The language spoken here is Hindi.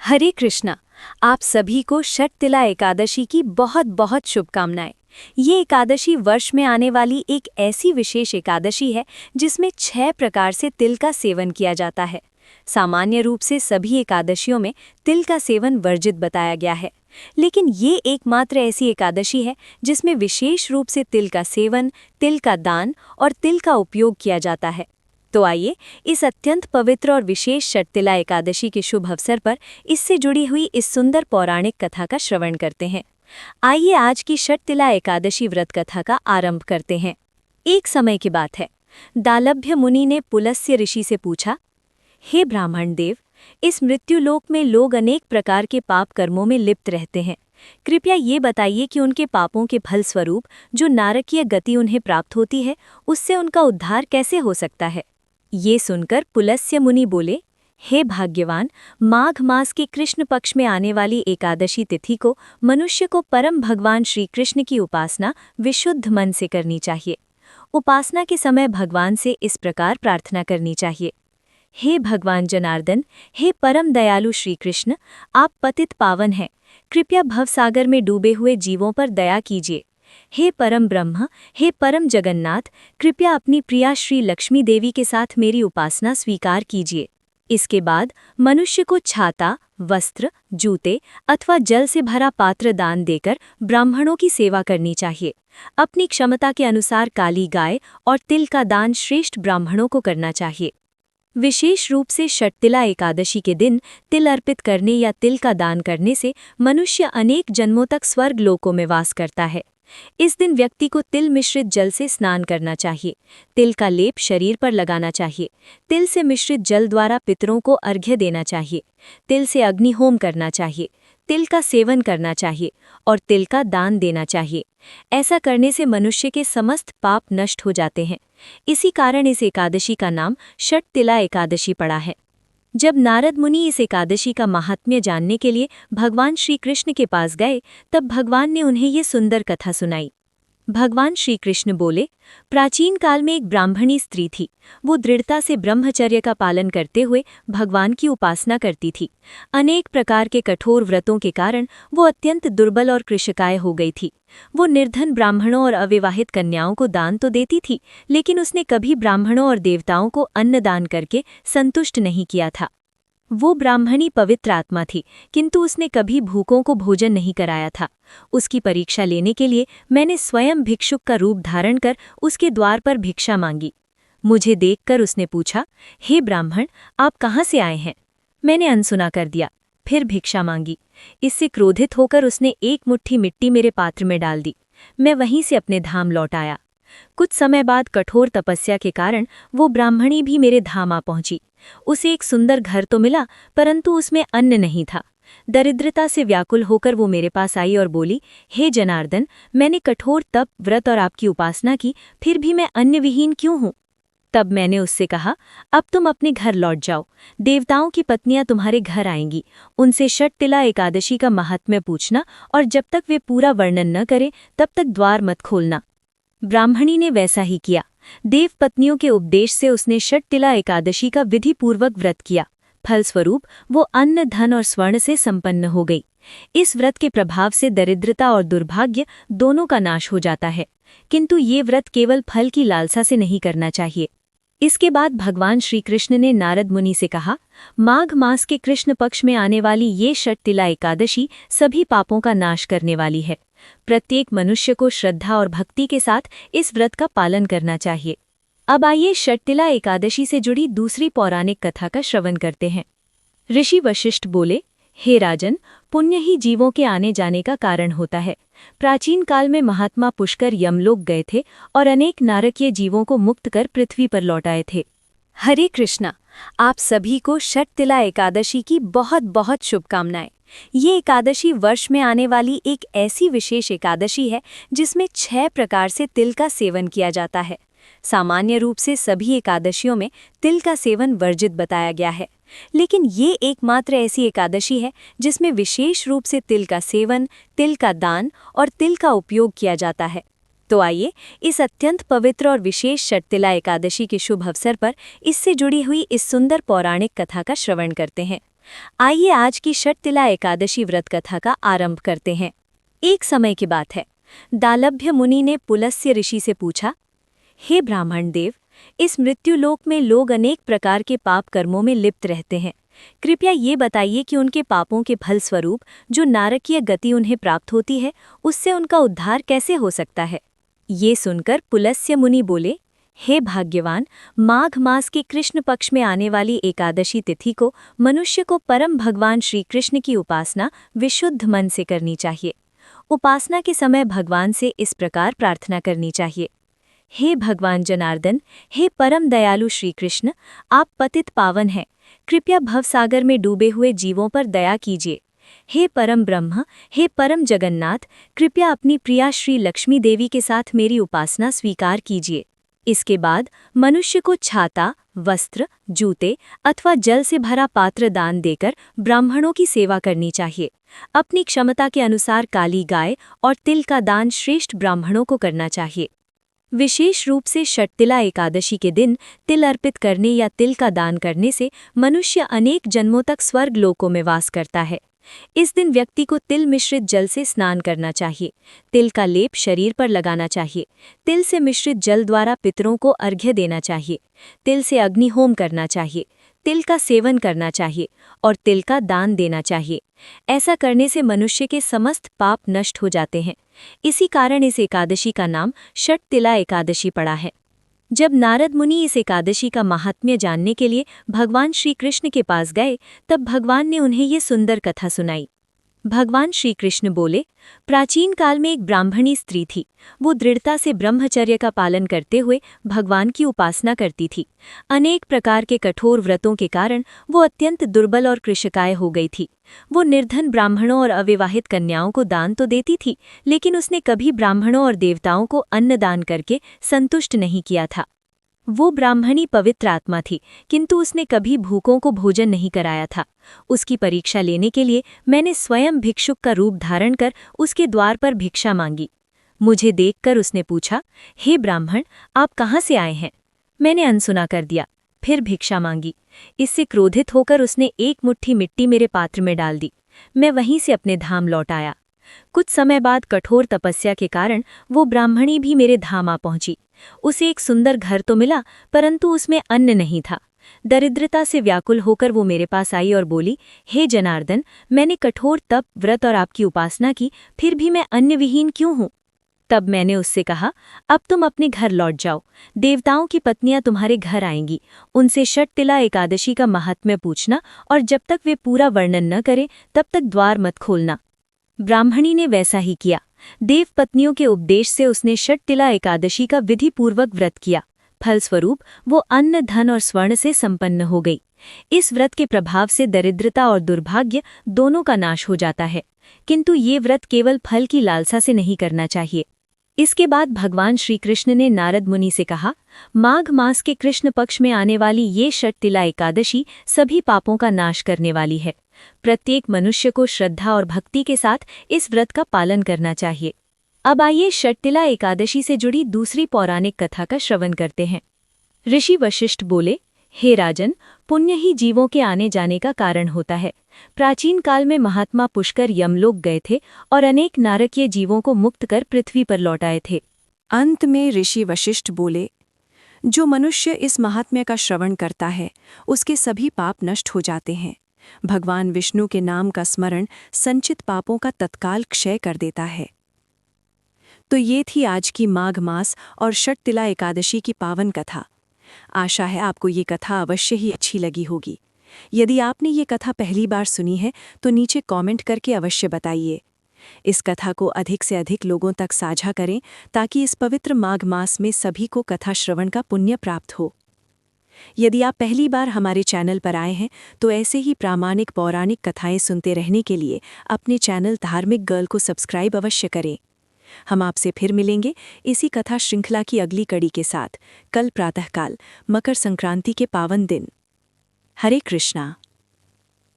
हरे कृष्णा। आप सभी को षटतिला एकादशी की बहुत बहुत शुभकामनाएं। ये एकादशी वर्ष में आने वाली एक ऐसी विशेष एकादशी है जिसमें 6 प्रकार से तिल का सेवन किया जाता है। सामान्य रूप से सभी एकादशियों में तिल का सेवन वर्जित बताया गया है, लेकिन ये एकमात्र ऐसी एकादशी है जिसमें विशेष रूप से तिल का सेवन, तिल का दान और तिल का उपयोग किया जाता है। तो आइए इस अत्यंत पवित्र और विशेष षटतिला एकादशी के शुभ अवसर पर इससे जुड़ी हुई इस सुंदर पौराणिक कथा का श्रवण करते हैं। आइए आज की षटतिला एकादशी व्रत कथा का आरंभ करते हैं। एक समय की बात है। दालभ्य मुनि ने पुलस्त्य ऋषि से पूछा, हे ब्राह्मण देव, इस मृत्युलोक में लोग अनेक प्रकार के पाप कर्मों में लिप्त रहते हैं। कृपया ये बताइए कि उनके पापों के फलस्वरूप जो नारकीय गति उन्हें प्राप्त होती है, उससे उनका उद्धार कैसे हो सकता है। ये सुनकर पुलस्त्य मुनि बोले, हे भाग्यवान, माघ मास के कृष्ण पक्ष में आने वाली एकादशी तिथि को मनुष्य को परम भगवान श्री कृष्ण की उपासना विशुद्ध मन से करनी चाहिए। उपासना के समय भगवान से इस प्रकार प्रार्थना करनी चाहिए, हे भगवान जनार्दन, हे परम दयालु श्री कृष्ण, आप पतित पावन हैं, कृपया भवसागर में डूबे हुए जीवों पर दया कीजिए। हे परम ब्रह्म, हे परम जगन्नाथ, कृपया अपनी प्रिया श्री लक्ष्मी देवी के साथ मेरी उपासना स्वीकार कीजिए। इसके बाद मनुष्य को छाता, वस्त्र, जूते अथवा जल से भरा पात्र दान देकर ब्राह्मणों की सेवा करनी चाहिए। अपनी क्षमता के अनुसार काली गाय और तिल का दान श्रेष्ठ ब्राह्मणों को करना चाहिए। विशेष रूप से षटतिला एकादशी के दिन तिल अर्पित करने या तिल का दान करने से मनुष्य अनेक जन्मों तक स्वर्ग लोकों में वास करता है। इस दिन व्यक्ति को तिल मिश्रित जल से स्नान करना चाहिए। तिल का लेप शरीर पर लगाना चाहिए। तिल से मिश्रित जल द्वारा पितरों को अर्घ्य देना चाहिए। तिल से अग्निहोम करना चाहिए। तिल का सेवन करना चाहिए और तिल का दान देना चाहिए। ऐसा करने से मनुष्य के समस्त पाप नष्ट हो जाते हैं। इसी कारण इस एकादशी का नाम षटतिला एकादशी पड़ा है। जब नारद मुनि इस एकादशी का महात्म्य जानने के लिए भगवान श्री कृष्ण के पास गए, तब भगवान ने उन्हें ये सुंदर कथा सुनाई। भगवान श्री कृष्ण बोले, प्राचीन काल में एक ब्राह्मणी स्त्री थी। वो दृढ़ता से ब्रह्मचर्य का पालन करते हुए भगवान की उपासना करती थी। अनेक प्रकार के कठोर व्रतों के कारण वो अत्यंत दुर्बल और कृशकाय हो गई थी। वो निर्धन ब्राह्मणों और अविवाहित कन्याओं को दान तो देती थी, लेकिन उसने कभी ब्राह्मणों और देवताओं को अन्न दान करके संतुष्ट नहीं किया था। वो ब्राह्मणी पवित्र आत्मा थी, किंतु उसने कभी भूखों को भोजन नहीं कराया था। उसकी परीक्षा लेने के लिए मैंने स्वयं भिक्षुक का रूप धारण कर उसके द्वार पर भिक्षा मांगी। मुझे देखकर उसने पूछा, हे ब्राह्मण, आप कहाँ से आए हैं। मैंने अनसुना कर दिया, फिर भिक्षा मांगी। इससे क्रोधित होकर उसने एक मुट्ठी मिट्टी मेरे पात्र में डाल दी। मैं वहीं से अपने धाम लौट आया। कुछ समय बाद कठोर तपस्या के कारण वो ब्राह्मणी भी मेरे धाम आ पहुंची। उसे एक सुंदर घर तो मिला, परंतु उसमें अन्न नहीं था। दरिद्रता से व्याकुल होकर वो मेरे पास आई और बोली, हे जनार्दन, मैंने कठोर तप, व्रत और आपकी उपासना की, फिर भी मैं अन्नविहीन क्यों हूँ। तब मैंने उससे कहा, अब तुम अपने घर लौट जाओ। देवताओं की पत्नियां तुम्हारे घर आएंगी। उनसे षटतिला एकादशी का महात्म्य पूछना और जब तक वे पूरा वर्णन न करें तब तक द्वार मत खोलना। ब्राह्मणी ने वैसा ही किया। देव पत्नियों के उपदेश से उसने षटतिला एकादशी का विधिपूर्वक व्रत किया। फलस्वरूप वो अन्न, धन और स्वर्ण से संपन्न हो गई। इस व्रत के प्रभाव से दरिद्रता और दुर्भाग्य दोनों का नाश हो जाता है, किंतु ये व्रत केवल फल की लालसा से नहीं करना चाहिए। इसके बाद भगवान श्री कृष्ण ने नारद मुनि से कहा, माघ मास के कृष्ण पक्ष में आने वाली ये षटतिला एकादशी सभी पापों का नाश करने वाली है। प्रत्येक मनुष्य को श्रद्धा और भक्ति के साथ इस व्रत का पालन करना चाहिए। अब आइए षटतिला एकादशी से जुड़ी दूसरी पौराणिक कथा का श्रवण करते हैं। ऋषि वशिष्ठ बोले, हे राजन, पुण्य ही जीवों के आने जाने का कारण होता है। प्राचीन काल में महात्मा पुष्कर यमलोक गए थे और अनेक नारकीय जीवों को मुक्त कर पृथ्वी पर लौट आए थे। हरे कृष्णा। आप सभी को षटतिला एकादशी की बहुत बहुत शुभकामनाएं। ये एकादशी वर्ष में आने वाली एक ऐसी विशेष एकादशी है जिसमें 6 प्रकार से तिल का सेवन किया जाता है। सामान्य रूप से सभी एकादशियों में तिल का सेवन वर्जित बताया गया है, लेकिन ये एकमात्र ऐसी एकादशी है जिसमें विशेष रूप से तिल का सेवन, तिल का दान और तिल का उपयोग किया जाता है। तो आइए इस अत्यंत पवित्र और विशेष षटतिला एकादशी के शुभ अवसर पर इससे जुड़ी हुई इस सुंदर पौराणिक कथा का श्रवण करते हैं। आइए आज की षटतिला एकादशी व्रत कथा का आरंभ करते हैं। एक समय की बात है। दालभ्य मुनि ने पुलस्त्य ऋषि से पूछा, हे ब्राह्मण देव, इस मृत्युलोक में लोग अनेक प्रकार के पाप कर्मों में लिप्त रहते हैं। कृपया ये बताइए कि उनके पापों के फल स्वरूप जो नारकीय गति उन्हें प्राप्त होती है, उससे उनका उद्धार कैसे हो सकता है। ये सुनकर पुलस्त्य मुनि बोले, हे भाग्यवान, माघ मास के कृष्ण पक्ष में आने वाली एकादशी तिथि को मनुष्य को परम भगवान श्री कृष्ण की उपासना विशुद्ध मन से करनी चाहिए। उपासना के समय भगवान से इस प्रकार प्रार्थना करनी चाहिए, हे भगवान जनार्दन, हे परम दयालु श्री कृष्ण, आप पतित पावन हैं, कृपया भवसागर में डूबे हुए जीवों पर दया कीजिए। हे परम ब्रह्म, हे परम जगन्नाथ, कृपया अपनी प्रिया श्री लक्ष्मी देवी के साथ मेरी उपासना स्वीकार कीजिए। इसके बाद मनुष्य को छाता, वस्त्र, जूते अथवा जल से भरा पात्र दान देकर ब्राह्मणों की सेवा करनी चाहिए। अपनी क्षमता के अनुसार काली गाय और तिल का दान श्रेष्ठ ब्राह्मणों को करना चाहिए। विशेष रूप से षटतिला एकादशी के दिन तिल अर्पित करने या तिल का दान करने से मनुष्य अनेक जन्मों तक स्वर्ग लोकों में वास करता है। इस दिन व्यक्ति को तिल मिश्रित जल से स्नान करना चाहिए। तिल का लेप शरीर पर लगाना चाहिए। तिल से मिश्रित जल द्वारा पितरों को अर्घ्य देना चाहिए। तिल से अग्निहोम करना चाहिए। तिल का सेवन करना चाहिए और तिल का दान देना चाहिए। ऐसा करने से मनुष्य के समस्त पाप नष्ट हो जाते हैं। इसी कारण इस एकादशी का नाम षटतिला एकादशी पड़ा है। जब नारद मुनि इस एकादशी का महात्म्य जानने के लिए भगवान श्री कृष्ण के पास गए, तब भगवान ने उन्हें ये सुंदर कथा सुनाई। भगवान श्री कृष्ण बोले, प्राचीन काल में एक ब्राह्मणी स्त्री थी। वो दृढ़ता से ब्रह्मचर्य का पालन करते हुए भगवान की उपासना करती थी। अनेक प्रकार के कठोर व्रतों के कारण वो अत्यंत दुर्बल और कृशकाय हो गई थी। वो निर्धन ब्राह्मणों और अविवाहित कन्याओं को दान तो देती थी, लेकिन उसने कभी ब्राह्मणों और देवताओं को अन्न दान करके संतुष्ट नहीं किया था। वो ब्राह्मणी पवित्र आत्मा थी, किंतु उसने कभी भूखों को भोजन नहीं कराया था। उसकी परीक्षा लेने के लिए मैंने स्वयं भिक्षुक का रूप धारण कर उसके द्वार पर भिक्षा मांगी। मुझे देखकर उसने पूछा, हे ब्राह्मण, आप कहाँ से आए हैं? मैंने अनसुना कर दिया, फिर भिक्षा मांगी। इससे क्रोधित होकर उसने एक मुट्ठी मिट्टी मेरे पात्र में डाल दी। मैं वहीं से अपने धाम लौट आया। कुछ समय बाद कठोर तपस्या के कारण वो ब्राह्मणी भी मेरे धाम आ पहुंची। उसे एक सुंदर घर तो मिला, परंतु उसमें अन्न नहीं था। दरिद्रता से व्याकुल होकर वो मेरे पास आई और बोली, हे जनार्दन, मैंने कठोर तप, व्रत और आपकी उपासना की, फिर भी मैं अन्न विहीन क्यों हूँ? तब मैंने उससे कहा, अब तुम अपने घर लौट जाओ। देवताओं की पत्नियां तुम्हारे घर आएंगी। उनसे षटतिला एकादशी का महात्म्य पूछना और जब तक वे पूरा वर्णन न करें तब तक द्वार मत खोलना। ब्राह्मणी ने वैसा ही किया। देव पत्नियों के उपदेश से उसने षटतिला एकादशी का विधिपूर्वक व्रत किया। फलस्वरूप वो अन्न, धन और स्वर्ण से संपन्न हो गई। इस व्रत के प्रभाव से दरिद्रता और दुर्भाग्य दोनों का नाश हो जाता है। किंतु ये व्रत केवल फल की लालसा से नहीं करना चाहिए। इसके बाद भगवान श्री कृष्ण ने नारद मुनि से कहा, माघ मास के कृष्ण पक्ष में आने वाली ये षटतिला एकादशी सभी पापों का नाश करने वाली है। प्रत्येक मनुष्य को श्रद्धा और भक्ति के साथ इस व्रत का पालन करना चाहिए। अब आइए षटतिला एकादशी से जुड़ी दूसरी पौराणिक कथा का श्रवण करते हैं। ऋषि वशिष्ठ बोले, हे राजन, पुण्य ही जीवों के आने जाने का कारण होता है। प्राचीन काल में महात्मा पुष्कर यमलोक गए थे और अनेक नारकीय जीवों को मुक्त कर पृथ्वी पर लौट आए थे। अंत में ऋषि वशिष्ठ बोले, जो मनुष्य इस महात्म्य का श्रवण करता है उसके सभी पाप नष्ट हो जाते हैं। भगवान विष्णु के नाम का स्मरण संचित पापों का तत्काल क्षय कर देता है। तो ये थी आज की माघ मास और षटतिला एकादशी की पावन कथा। आशा है आपको ये कथा अवश्य ही अच्छी लगी होगी। यदि आपने ये कथा पहली बार सुनी है तो नीचे कमेंट करके अवश्य बताइए। इस कथा को अधिक से अधिक लोगों तक साझा करें ताकि इस पवित्र माघ मास में सभी को कथा श्रवण का पुण्य प्राप्त हो। यदि आप पहली बार हमारे चैनल पर आए हैं तो ऐसे ही प्रामाणिक पौराणिक कथाएं सुनते रहने के लिए अपने चैनल धार्मिक गर्ल को सब्सक्राइब अवश्य करें। हम आपसे फिर मिलेंगे इसी कथा श्रृंखला की अगली कड़ी के साथ, कल प्रातःकाल मकर संक्रांति के पावन दिन। हरे कृष्णा।